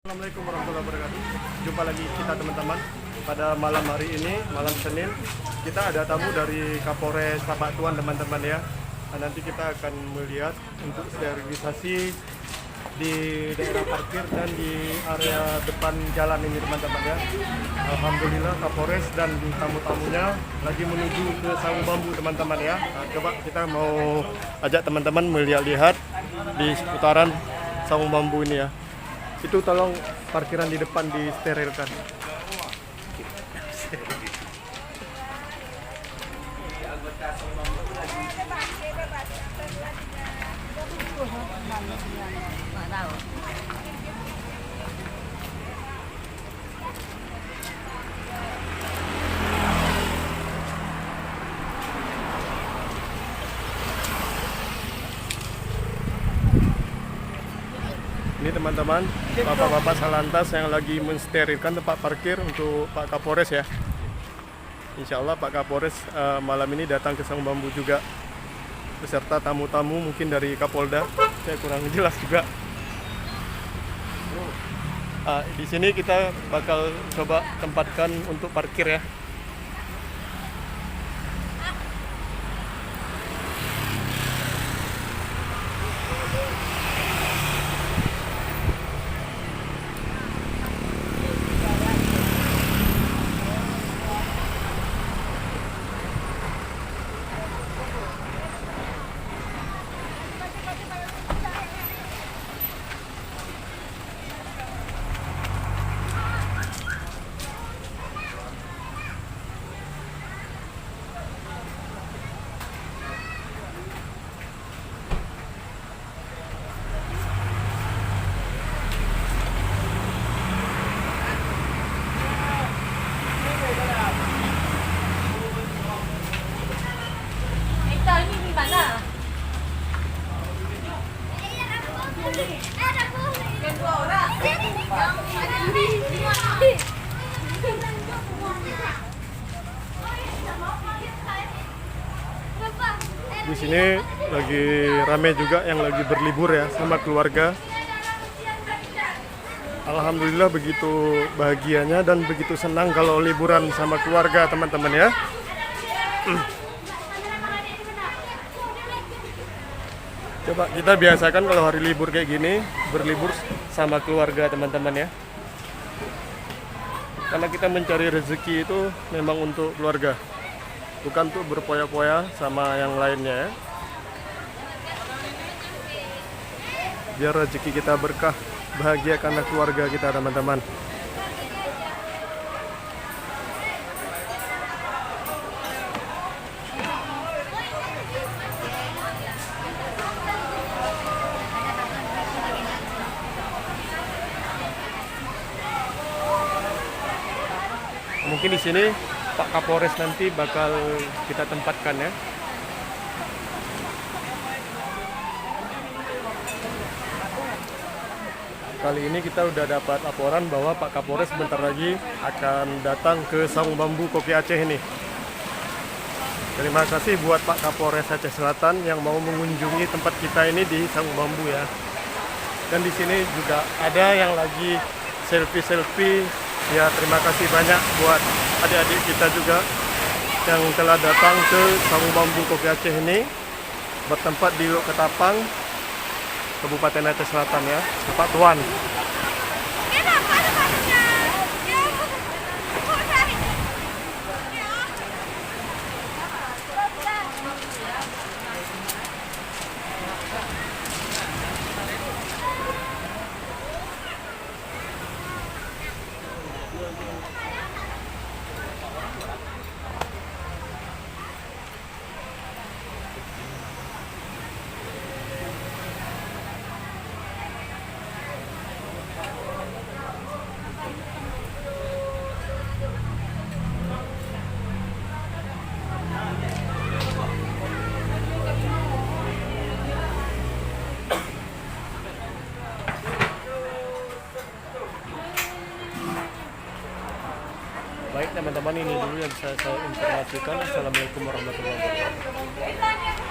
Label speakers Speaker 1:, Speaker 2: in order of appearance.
Speaker 1: Assalamualaikum warahmatullahi wabarakatuh. Jumpa lagi kita teman-teman. Pada malam hari ini, malam Senin, kita ada tamu dari Kapolres Tapak Tuan teman-teman ya. Nah, nanti kita akan melihat untuk sterilisasi di daerah parkir dan di area depan jalan ini teman-teman ya. Alhamdulillah Kapolres dan tamu-tamunya lagi menuju ke Saung Bambu teman-teman ya. Nah, coba kita mau ajak teman-teman melihat-lihat di seputaran Saung Bambu ini ya. Itu tolong parkiran di depan disterilkan. Ini teman-teman, bapak-bapak Salantas yang lagi mensterilkan tempat parkir untuk Pak Kapolres ya. Insya Allah Pak Kapolres malam ini datang ke Saung Bambu juga beserta tamu-tamu mungkin dari Kapolda. Saya kurang jelas juga. Di sini kita bakal coba tempatkan untuk parkir ya. Di sini lagi rame juga yang lagi berlibur ya sama keluarga. Alhamdulillah begitu bahagianya dan begitu senang kalau liburan sama keluarga teman-teman ya. Coba kita biasakan kalau hari libur kayak gini berlibur sama keluarga teman-teman ya. Karena kita mencari rezeki itu memang untuk keluarga, bukan untuk berpoya-poya sama yang lainnya ya. Biar rezeki kita berkah, bahagia karena keluarga kita teman-teman. Mungkin di sini Pak Kapolres nanti bakal kita tempatkan ya. Kali ini kita udah dapat laporan bahwa Pak Kapolres sebentar lagi akan datang ke Saung Bambu Kopi Aceh ini. Terima kasih buat Pak Kapolres Aceh Selatan yang mau mengunjungi tempat kita ini di Saung Bambu ya. Dan di sini juga ada yang lagi selfie-selfie. Ya, terima kasih banyak buat adik-adik kita juga yang telah datang ke Saung Bambu Kopi Aceh ini, bertempat di Lok Ketapang, Kabupaten Aceh Selatan ya, Tapak Tuan. Baik teman-teman, ini dulu yang bisa saya informasikan. Assalamualaikum warahmatullahi wabarakatuh.